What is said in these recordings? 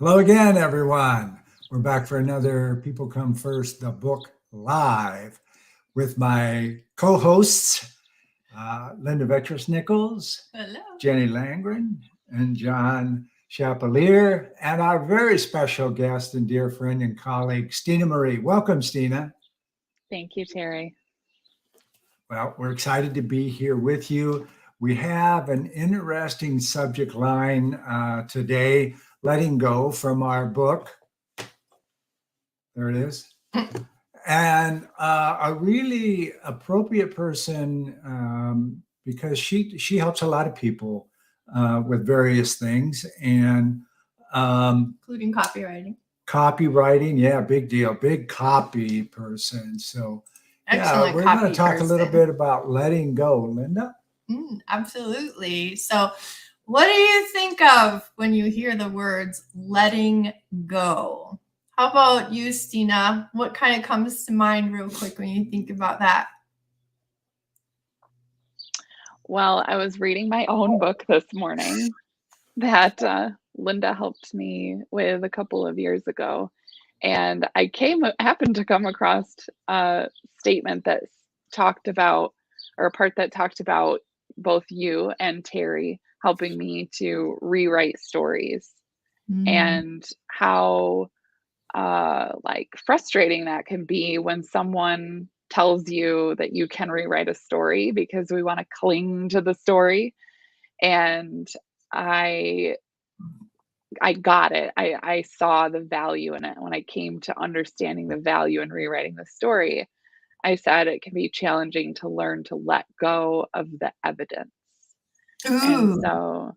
Hello again, everyone. We're back for another People Come First, the book live with my co-hosts, Linda Vettrus-Nichols, Hello. Jenny Langren, and John Chapelier, and our very special guest and dear friend and colleague, Steena Marie. Welcome, Steena. Thank you, Terry. Well, we're excited to be here with you. We have an interesting subject line today, letting go from our book. There it is. And a really appropriate person because she helps a lot of people with various things and Including copywriting. Copywriting, yeah, big deal, big copy person. So Excellent. we're going to talk a little bit about letting go, Linda. Absolutely. So what do you think of when you hear the words letting go? How about you, Steena? What kind of comes to mind real quick when you think about that? Well, I was reading my own book this morning that Linda helped me with a couple of years ago. And I happened to come across a statement that talked about, or a part that talked about both you and Terry helping me to rewrite stories and how frustrating that can be when someone tells you that you can rewrite a story because we want to cling to the story. And I got it. I saw the value in it. When I came to understanding the value in rewriting the story, I said it can be challenging to learn to let go of the evidence. And so,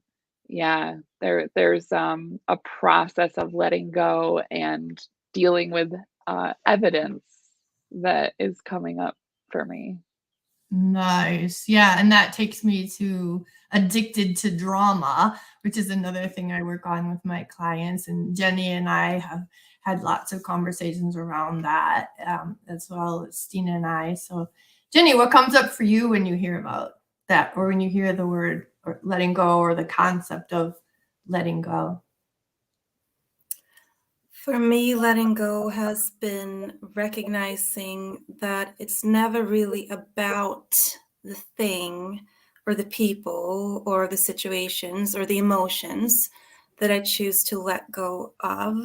yeah, there's a process of letting go and dealing with evidence that is coming up for me. Nice. Yeah. And that takes me to addicted to drama, which is another thing I work on with my clients. And Jenny and I have had lots of conversations around that as well as Steena and I. So Jenny, what comes up for you when you hear about that, or when you hear the word or letting go, or the concept of letting go? For me, letting go has been recognizing that it's never really about the thing or the people or the situations or the emotions that I choose to let go of.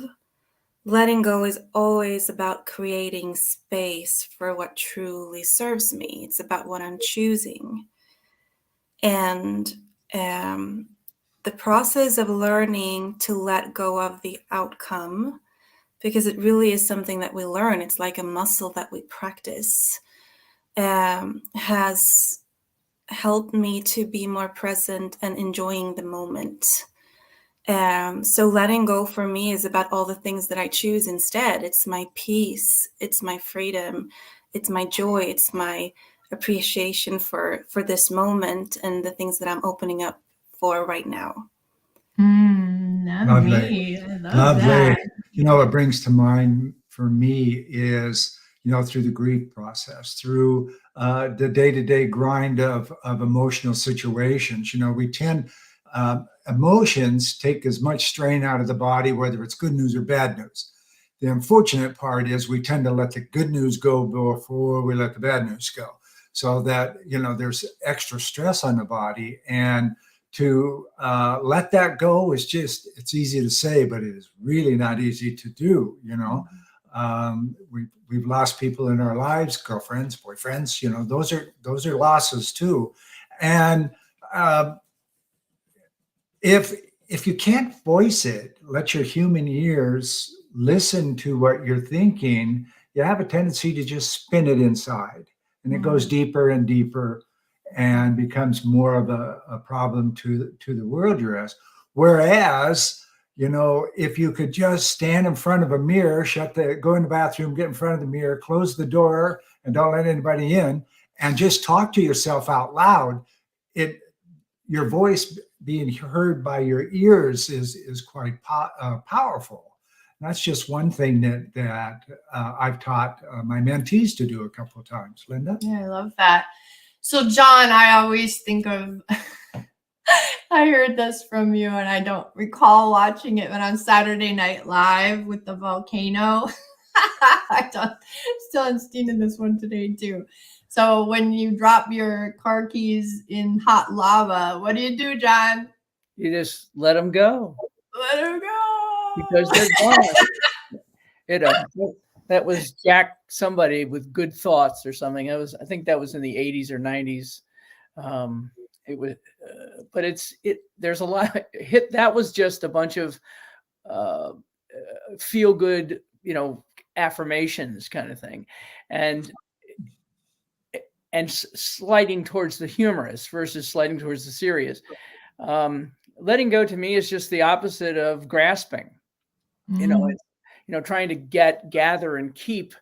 Letting go is always about creating space for what truly serves me. It's about what I'm choosing. And the process of learning to let go of the outcome, because it really is something that we learn, it's like a muscle that we practice, has helped me to be more present and enjoying the moment. So letting go for me is about all the things that I choose instead. It's my peace, it's my freedom, it's my joy, it's my appreciation for this moment and the things that I'm opening up for right now. Lovely. I love that. You know, what brings to mind for me is, through the grief process, through the day-to-day grind of emotional situations, we tend, emotions take as much strain out of the body, whether it's good news or bad news. The unfortunate part is we tend to let the good news go before we let the bad news go. So that, there's extra stress on the body, and to let that go is it's easy to say, but it is really not easy to do. We've lost people in our lives, girlfriends, boyfriends, those are losses too. And if you can't voice it, let your human ears listen to what you're thinking, you have a tendency to just spin it inside, and it goes deeper and deeper and becomes more of a problem to the world you're in. Whereas, if you could just stand in front of a mirror, go in the bathroom, get in front of the mirror, close the door and don't let anybody in, and just talk to yourself out loud, your voice being heard by your ears is quite powerful. And that's just one thing that I've taught my mentees to do a couple of times. Linda? Yeah, I love that. So John, I always think of I heard this from you, and I don't recall watching it, but on Saturday Night Live with the volcano. I still haven't seen this one today too. So when you drop your car keys in hot lava, what do, John? You just let them go Let them go. because they're gone. That was Jack, somebody with good thoughts or something. I think that was in the 80s or 90s. It was, but there's a lot hit. That was just a bunch of feel good, affirmations kind of thing. And sliding towards the humorous versus sliding towards the serious. Letting go to me is just the opposite of grasping. It's, trying to gather and keep,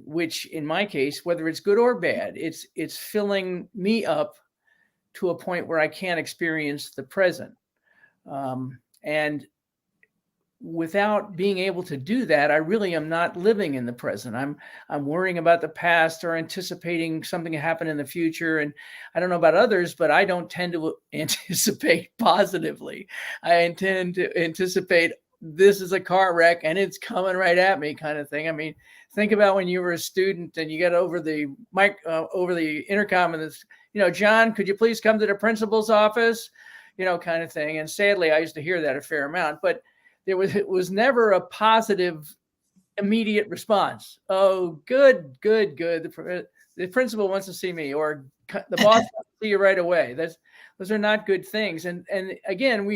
which in my case, whether it's good or bad, it's filling me up to a point where I can't experience the present. And without being able to do that, I really am not living in the present. I'm worrying about the past or anticipating something to happen in the future. And I don't know about others, but I don't tend to anticipate positively. I intend to anticipate this is a car wreck and it's coming right at me kind of thing. I mean, think about when you were a student and you got over the over the intercom and this, John, could you please come to the principal's office? Kind of thing. And sadly, I used to hear that a fair amount, but it was never a positive, immediate response. Oh, good. The principal wants to see me, or the boss wants to see you right away. Those are not good things. And again, if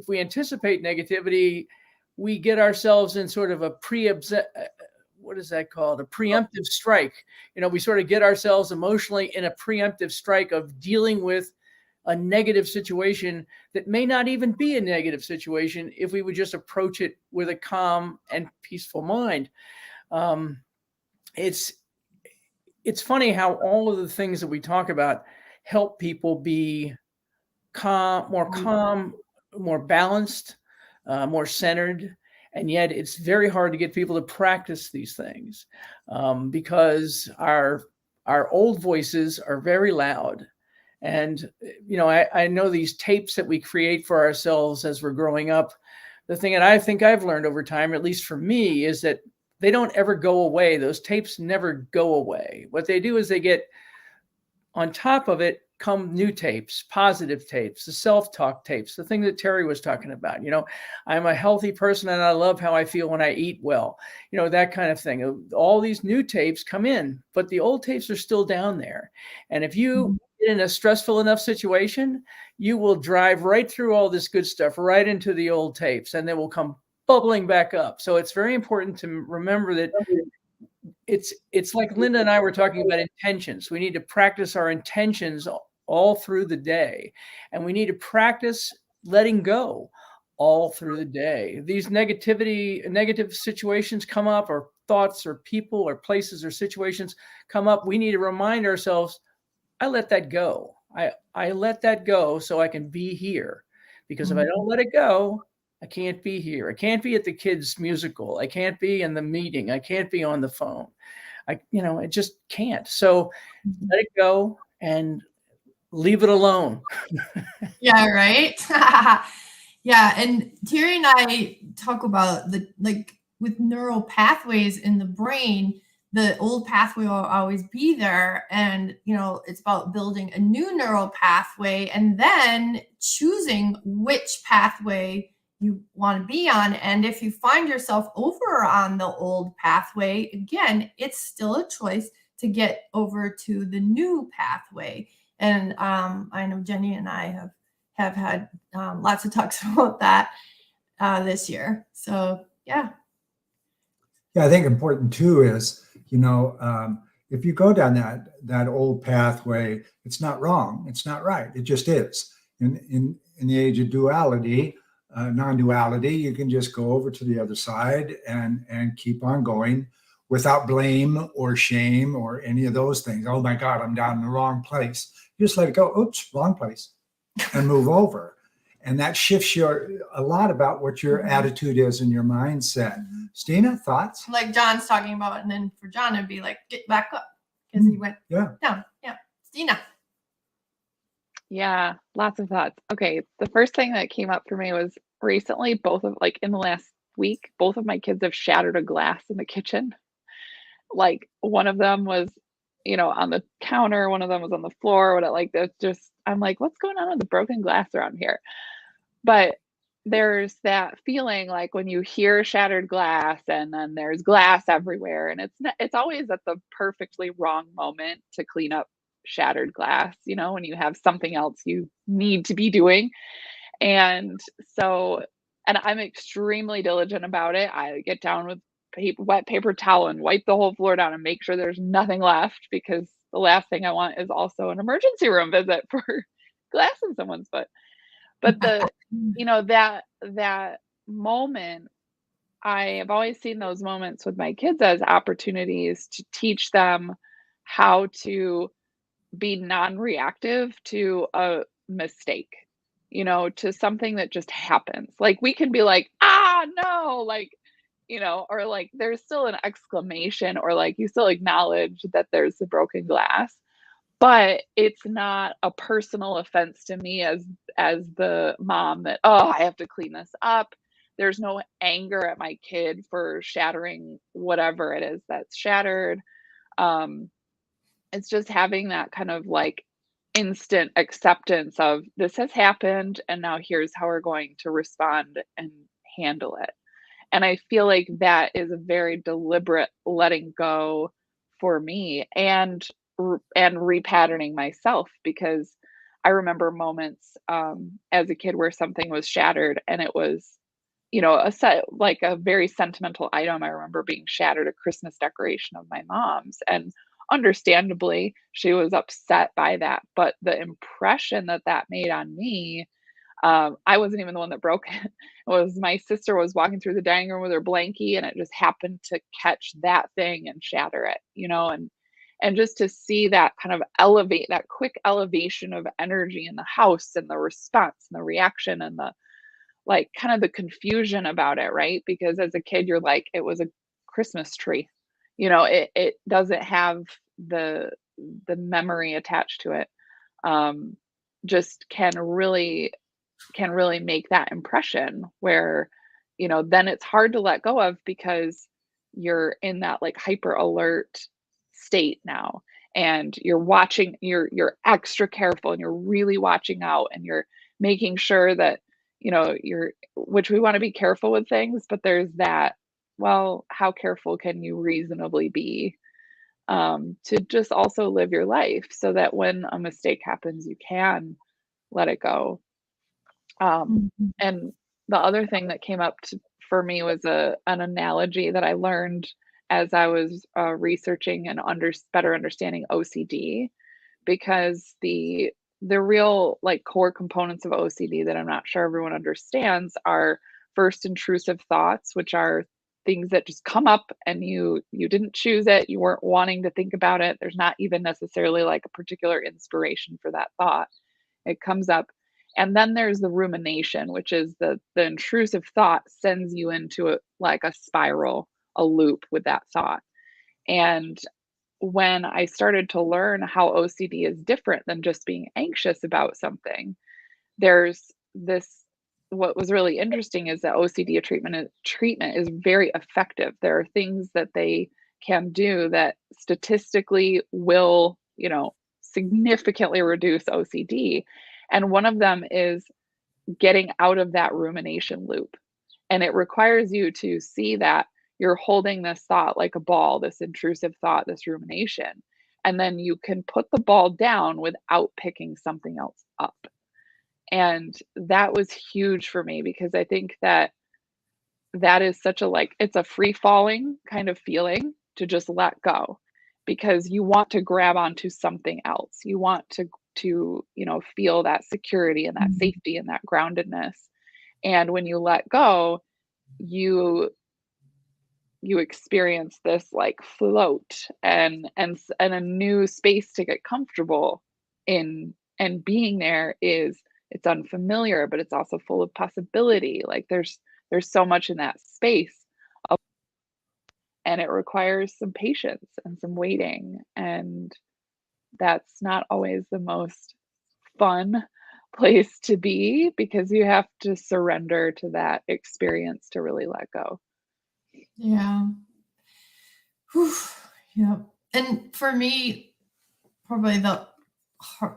we anticipate negativity, we get ourselves in sort of a what is that called? A preemptive strike. We sort of get ourselves emotionally in a preemptive strike of dealing with a negative situation that may not even be a negative situation if we would just approach it with a calm and peaceful mind. It's funny how all of the things that we talk about help people be calm, more balanced, more centered. And yet it's very hard to get people to practice these things because our old voices are very loud. And, I know these tapes that we create for ourselves as we're growing up. The thing that I think I've learned over time, at least for me, is that they don't ever go away. Those tapes never go away. What they do is they get on top of it come new tapes, positive tapes, the self-talk tapes, the thing that Terry was talking about. I'm a healthy person and I love how I feel when I eat well, that kind of thing. All these new tapes come in, but the old tapes are still down there. And if you get in a stressful enough situation, you will drive right through all this good stuff, right into the old tapes, and they will come bubbling back up. So it's very important to remember that it's like Linda and I were talking about intentions. We need to practice our intentions all through the day. And we need to practice letting go all through the day. These negative situations come up, or thoughts or people or places or situations come up. We need to remind ourselves, I let that go. I let that go so I can be here. Because if I don't let it go, I can't be here. I can't be at the kids' musical. I can't be in the meeting. I can't be on the phone. I just can't. So let it go and leave it alone. Yeah, right. Yeah. And Terry and I talk about with neural pathways in the brain, the old pathway will always be there. And, it's about building a new neural pathway and then choosing which pathway you want to be on. And if you find yourself over on the old pathway, again, it's still a choice to get over to the new pathway. And I know Jenny and I have had lots of talks about that this year. So, yeah. Yeah, I think important too is, if you go down that old pathway, it's not wrong. It's not right. It just is. In the age of duality, non-duality, you can just go over to the other side and keep on going without blame or shame or any of those things. Oh my God, I'm down in the wrong place. You just let it go. Oops, wrong place, and move over. And that shifts a lot about what your attitude is and your mindset. Steena, thoughts? Like John's talking about, and then for John, it'd be like, get back up, because he went down. Yeah. Steena. Yeah, lots of thoughts. Okay, the first thing that came up for me was recently, both of like in the last week, both of my kids have shattered a glass in the kitchen. Like one of them was, on the counter, one of them was on the floor, what like that's just I'm like, what's going on with the broken glass around here? But there's that feeling like when you hear shattered glass and then there's glass everywhere and it's always at the perfectly wrong moment to clean up shattered glass, when you have something else you need to be doing. And so, and I'm extremely diligent about it. I get down with wet paper towel and wipe the whole floor down and make sure there's nothing left, because the last thing I want is also an emergency room visit for glass in someone's foot. But that moment, I have always seen those moments with my kids as opportunities to teach them how to be non-reactive to a mistake, to something that just happens. Like we can be like, ah, no, like, or like there's still an exclamation, or like you still acknowledge that there's a broken glass, but it's not a personal offense to me as the mom that, oh, I have to clean this up. There's no anger at my kid for shattering whatever it is that's shattered. Um, it's just having that kind of like instant acceptance of this has happened and now here's how we're going to respond and handle it. And I feel like that is a very deliberate letting go for me, and repatterning myself, because I remember moments as a kid where something was shattered and it was, a set like a very sentimental item. I remember being shattered, a Christmas decoration of my mom's, and understandably she was upset by that, but the impression that that made on me, I wasn't even the one that broke it. It was my sister was walking through the dining room with her blankie and it just happened to catch that thing and shatter it, and just to see that kind of elevate, that quick elevation of energy in the house, and the response and the reaction and the like kind of the confusion about it, right? Because as a kid, you're like, it was a Christmas tree. It doesn't have the memory attached to it. Just can really make that impression where, then it's hard to let go of, because you're in that like hyper alert state now, and you're watching, you're extra careful, and you're really watching out, and you're making sure that, which we want to be careful with things, but there's that, well, how careful can you reasonably be, to just also live your life so that when a mistake happens, you can let it go. Mhm. And the other thing that came up for me was an analogy that I learned as I was researching and better understanding OCD, because the real like core components of OCD that I'm not sure everyone understands are first intrusive thoughts, which are things that just come up and you didn't choose it, you weren't wanting to think about it. There's not even necessarily like a particular inspiration for that thought. It comes up. And then there's the rumination, which is the intrusive thought sends you into like a spiral, a loop with that thought. And when I started to learn how OCD is different than just being anxious about something, there's this, what was really interesting is that OCD treatment is very effective. There are things that they can do that statistically will, significantly reduce OCD. And one of them is getting out of that rumination loop. And it requires you to see that you're holding this thought like a ball, this intrusive thought, this rumination. And then you can put the ball down without picking something else up. And that was huge for me, because I think that is such a like, it's a free falling kind of feeling to just let go, because you want to grab onto something else. You want to feel that security and that Mhm. safety and that groundedness. And when you let go, you experience this like float and a new space to get comfortable in. And being there is, it's unfamiliar, but it's also full of possibility. Like there's so much in that space, and it requires some patience and some waiting, and that's not always the most fun place to be because you have to surrender to that experience to really let go. Yeah. Whew. Yeah. And for me, probably the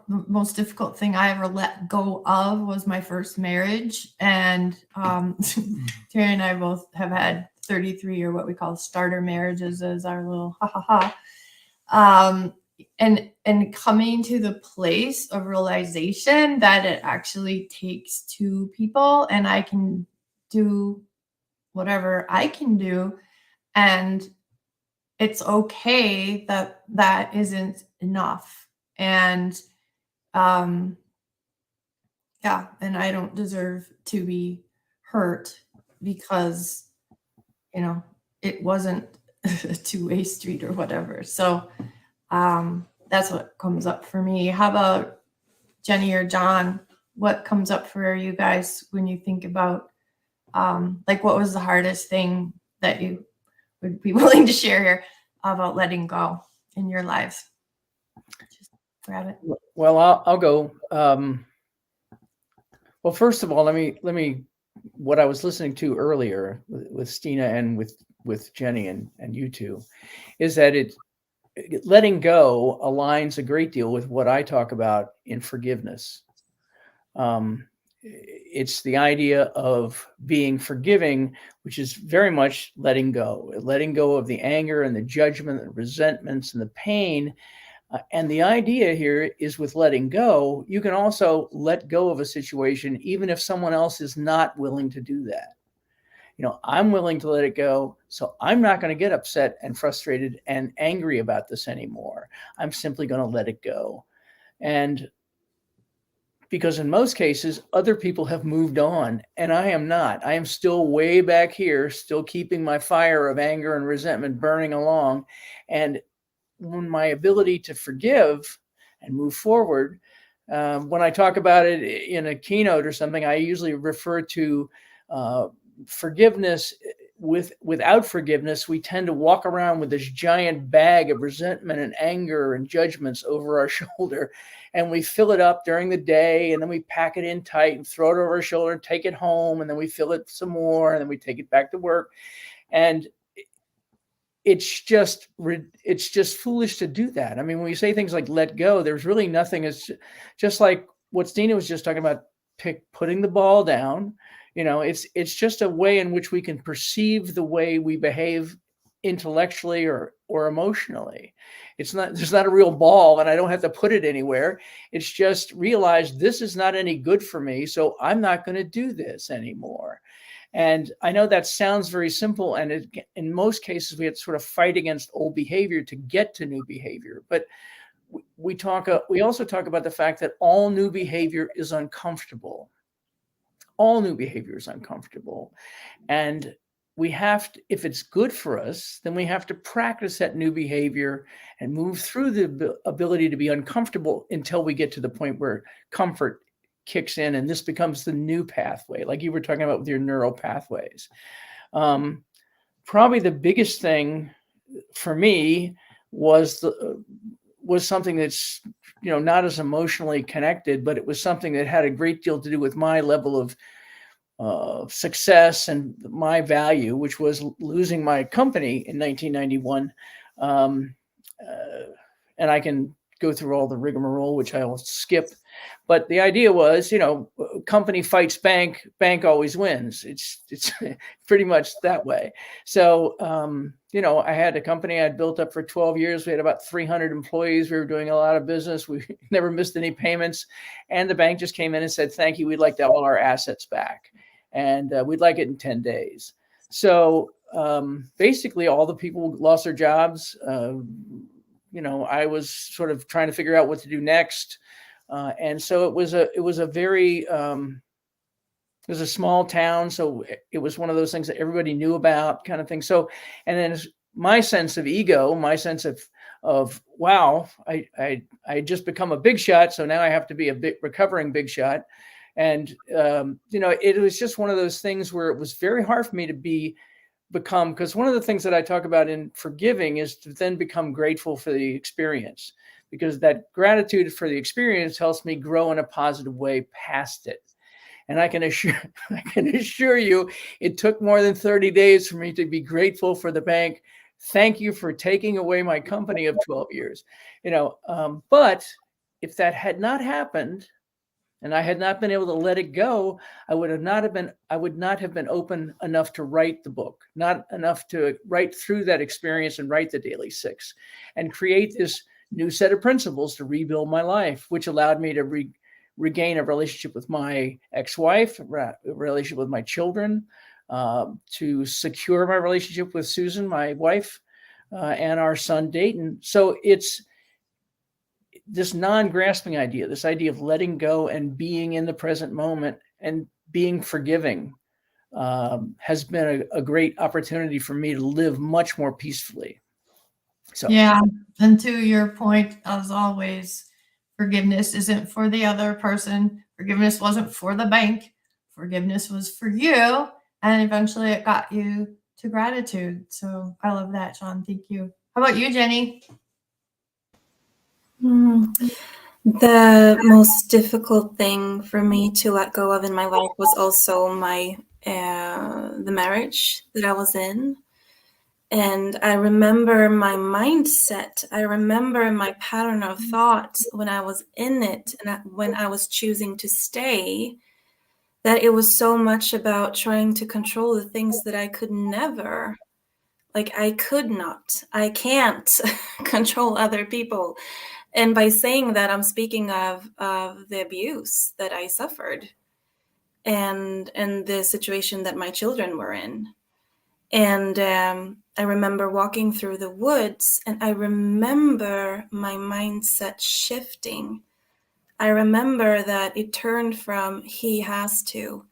most difficult thing I ever let go of was my first marriage. And Terry and I both have had 33, or what we call starter marriages, as our little ha ha ha. And coming to the place of realization that it actually takes two people, and I can do whatever I can do, and it's okay that that isn't enough. And yeah, and I don't deserve to be hurt because, it wasn't a two-way street or whatever. So that's what comes up for me. How about Jenny or John? What comes up for you guys when you think about like, what was the hardest thing that you would be willing to share here about letting go in your lives? Just grab it. Well, I'll go. Well, first of all, let me what I was listening to earlier with Steena and with Jenny and you two is that letting go aligns a great deal with what I talk about in forgiveness. It's the idea of being forgiving, which is very much letting go of the anger and the judgment, the resentments and the pain. And the idea here is with letting go, you can also let go of a situation, even if someone else is not willing to do that. I'm willing to let it go, so I'm not going to get upset and frustrated and angry about this anymore. I'm simply going to let it go. And because in most cases, other people have moved on and I am not. I am still way back here, still keeping my fire of anger and resentment burning along. And when my ability to forgive and move forward, when I talk about it in a keynote or something, I usually refer to forgiveness. Without forgiveness, we tend to walk around with this giant bag of resentment and anger and judgments over our shoulder, and we fill it up during the day, and then we pack it in tight and throw it over our shoulder and take it home, and then we fill it some more, and then we take it back to work. And it's just foolish to do that. I mean, when you say things like let go, there's really nothing. It's just like what Steena was just talking about, putting the ball down. It's just a way in which we can perceive the way we behave intellectually or emotionally. There's not a real ball and I don't have to put it anywhere. It's just realize this is not any good for me, so I'm not going to do this anymore. And I know that sounds very simple, and in most cases we have to sort of fight against old behavior to get to new behavior. But we also talk about the fact that all new behavior is uncomfortable. All new behavior is uncomfortable. And we have to, if it's good for us, then we have to practice that new behavior and move through the ability to be uncomfortable until we get to the point where comfort kicks in and this becomes the new pathway, like you were talking about with your neural pathways. Probably the biggest thing for me was something that's not as emotionally connected, but it was something that had a great deal to do with my level of success and my value, which was losing my company in 1991. And I can go through all the rigmarole, which I'll skip. But the idea was, company fights bank, bank always wins. It's pretty much that way. So, I had a company I'd built up for 12 years. We had about 300 employees. We were doing a lot of business. We never missed any payments. And the bank just came in and said, thank you. We'd like to have all our assets back. And we'd like it in 10 days. So basically all the people lost their jobs. I was sort of trying to figure out what to do next. And so it was a very, it was a small town. So it was one of those things that everybody knew about, kind of thing. So, and then my sense of ego, my sense of wow, I just become a big shot. So now I have to be a recovering big shot. And, it was just one of those things where it was very hard for me to become, because one of the things that I talk about in forgiving is to then become grateful for the experience. because that gratitude for the experience helps me grow in a positive way past it. And I can assure you, it took more than 30 days for me to be grateful for the bank. Thank you for taking away my company of 12 years. But if that had not happened, and I had not been able to let it go, I would not have been open enough to write the book, not enough to write through that experience and write the Daily Six and create this new set of principles to rebuild my life, which allowed me to regain a relationship with my ex-wife, a relationship with my children, to secure my relationship with Susan, my wife, and our son, Dayton. So it's this non-grasping idea, this idea of letting go and being in the present moment and being forgiving, has been a great opportunity for me to live much more peacefully. So yeah, and to your point, as always, forgiveness isn't for the other person. Forgiveness wasn't for the bank. Forgiveness was for you, and eventually it got you to gratitude. So I love that, John. Thank you. How about you, Jenny? The most difficult thing for me to let go of in my life was also the marriage that I was in. And I remember my mindset. I remember my pattern of thought when I was in it and when I was choosing to stay, that it was so much about trying to control the things that I could never. Like I can't control other people. And by saying that, I'm speaking of the abuse that I suffered and the situation that my children were in. And I remember walking through the woods and I remember my mindset shifting. I remember that it turned from he has to,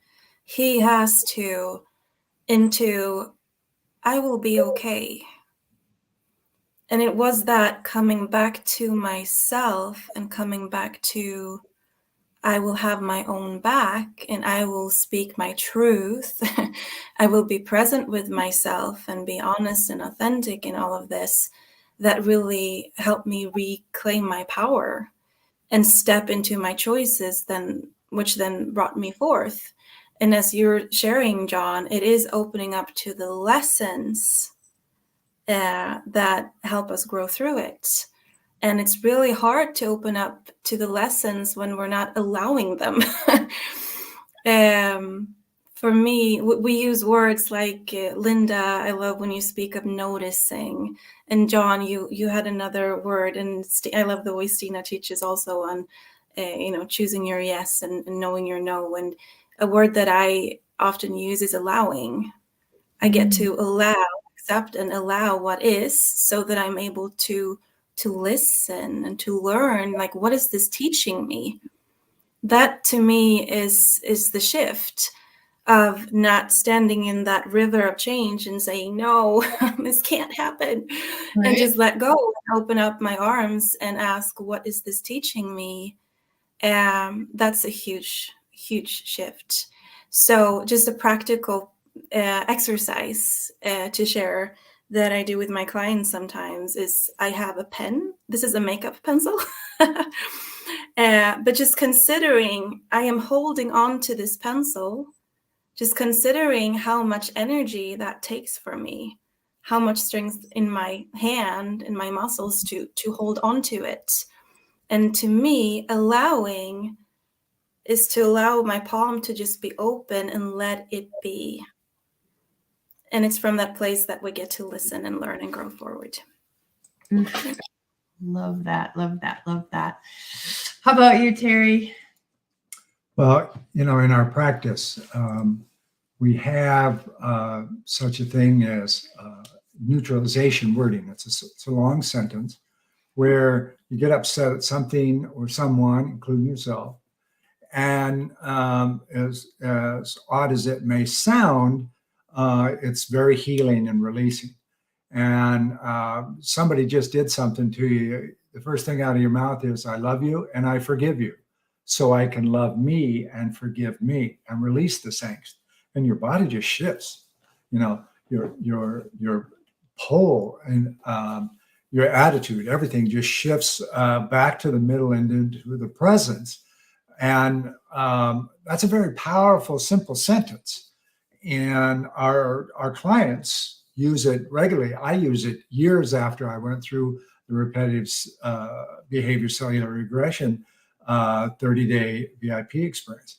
into I will be okay. And it was that coming back to myself and coming back to I will have my own back and I will speak my truth. I will be present with myself and be honest and authentic in all of this. That really helped me reclaim my power and step into my choices, which then brought me forth. And as you're sharing, John, it is opening up to the lessons that help us grow through it. And it's really hard to open up to the lessons when we're not allowing them. For me, we use words like Linda, I love when you speak of noticing. And John, you had another word, and I love the way Steena teaches also on, choosing your yes and knowing your no. And a word that I often use is allowing. I get to accept and allow what is so that I'm able to listen and to learn, like, what is this teaching me? That to me is the shift of not standing in that river of change and saying, no, this can't happen. Right. And just let go and open up my arms and ask, what is this teaching me? That's a huge, huge shift. So just a practical exercise to share that I do with my clients sometimes is I have a pen. This is a makeup pencil. But just considering I am holding on to this pencil, just considering how much energy that takes for me, how much strength in my hand and my muscles to hold on to it. And to me, allowing is to allow my palm to just be open and let it be. And it's from that place that we get to listen and learn and grow forward. Love that, love that, love that. How about you, Terry? Well, in our practice, we have such a thing as neutralization wording. It's a long sentence where you get upset at something or someone, including yourself. And as odd as it may sound, it's very healing and releasing. And somebody just did something to you. The first thing out of your mouth is, I love you and I forgive you, so I can love me and forgive me and release this angst. And your body just shifts. Your pole and your attitude, everything just shifts back to the middle and into the presence. And that's a very powerful, simple sentence. And our clients use it regularly. I use it years after I went through the repetitive behavior cellular regression 30-day VIP experience.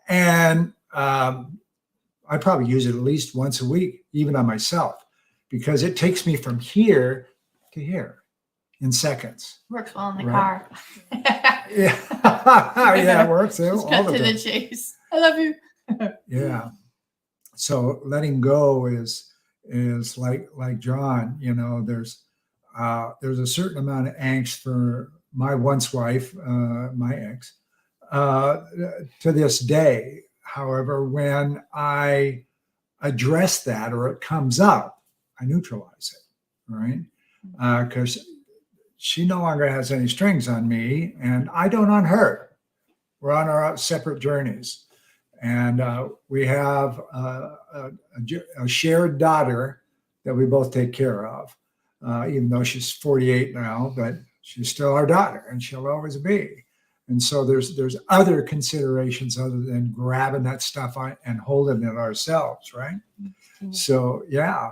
And I probably use it at least once a week, even on myself, because it takes me from here to here in seconds. Works well in the Right. car. Yeah, yeah, it works. Just all cut the to the time. chase. I love you. Yeah. So letting go is like John, there's a certain amount of angst for my once wife, my ex, to this day. However, when I address that or it comes up, I neutralize it, right? Because she no longer has any strings on me and I don't on her. We're on our separate journeys. And we have a shared daughter that we both take care of, even though she's 48 now, but she's still our daughter and she'll always be. And so there's other considerations other than grabbing that stuff and holding it ourselves, right? So, yeah.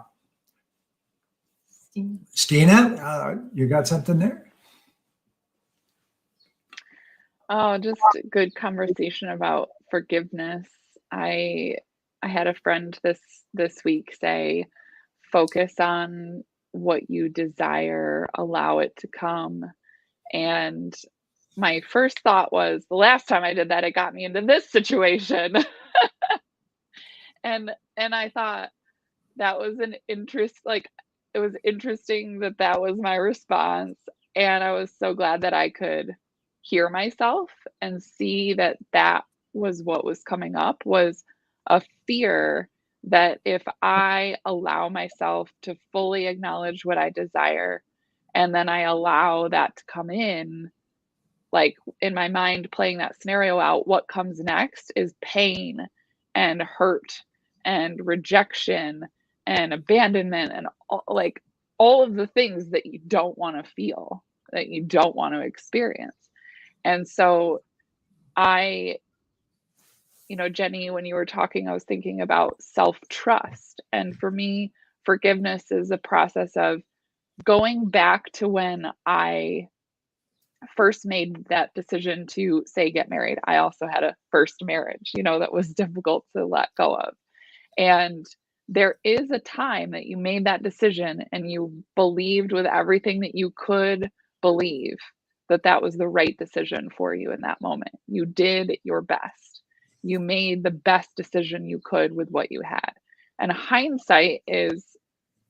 Steena, you got something there? Oh, just good conversation about forgiveness. I had a friend this week say, focus on what you desire, allow it to come. And my first thought was, the last time I did that, it got me into this situation. and I thought that was it was interesting that was my response. And I was so glad that I could hear myself and see that was what was coming up, was a fear that if I allow myself to fully acknowledge what I desire, and then I allow that to come in, like in my mind playing that scenario out, what comes next is pain and hurt and rejection and abandonment and all of the things that you don't want to feel, that you don't want to experience. And so Jenny, when you were talking, I was thinking about self-trust. And for me, forgiveness is a process of going back to when I first made that decision to, say, get married. I also had a first marriage, that was difficult to let go of. And there is a time that you made that decision and you believed with everything that you could believe that was the right decision for you in that moment. You did your best. You made the best decision you could with what you had. And hindsight is,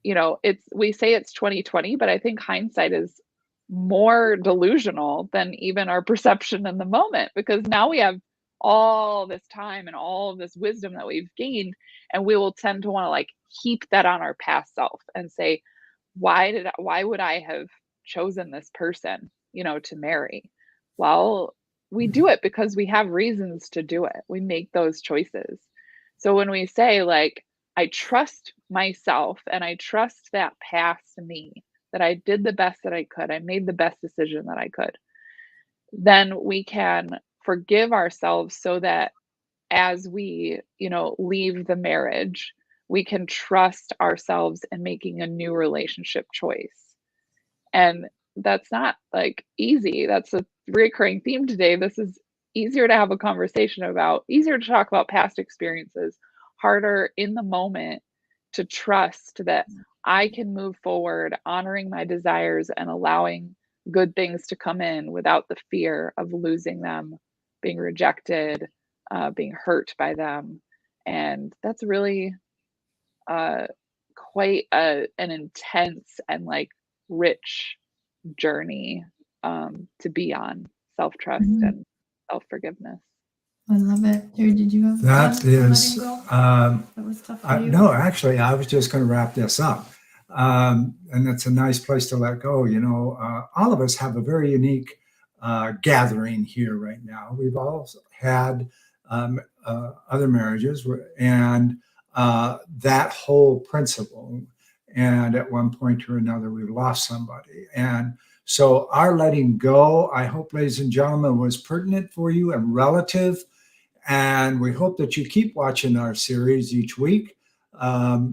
we say it's 2020, but I think hindsight is more delusional than even our perception in the moment, because now we have all this time and all of this wisdom that we've gained, and we will tend to want to heap that on our past self and say, why would I have chosen this person, to marry? Well, we do it because we have reasons to do it. We make those choices. So when we say I trust myself and I trust that past me, that I did the best that I could, I made the best decision that I could, then we can forgive ourselves so that as we, leave the marriage, we can trust ourselves in making a new relationship choice. And that's not easy. That's a recurring theme today. This is easier to have a conversation about, easier to talk about past experiences, harder in the moment to trust that I can move forward, honoring my desires and allowing good things to come in without the fear of losing them, being rejected, being hurt by them. And that's really quite an intense and rich journey to be on, self-trust and self-forgiveness. I love it. Terry, did you have That is, that was tough for you? no, actually, I was just going to wrap this up. And it's a nice place to let go. All of us have a very unique gathering here right now. We've all had other marriages and that whole principle. And at one point or another, we've lost somebody. And so our letting go, I hope, ladies and gentlemen, was pertinent for you and relative. And we hope that you keep watching our series each week. We'll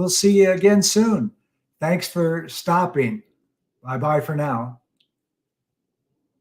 see you again soon. Thanks for stopping. Bye-bye for now.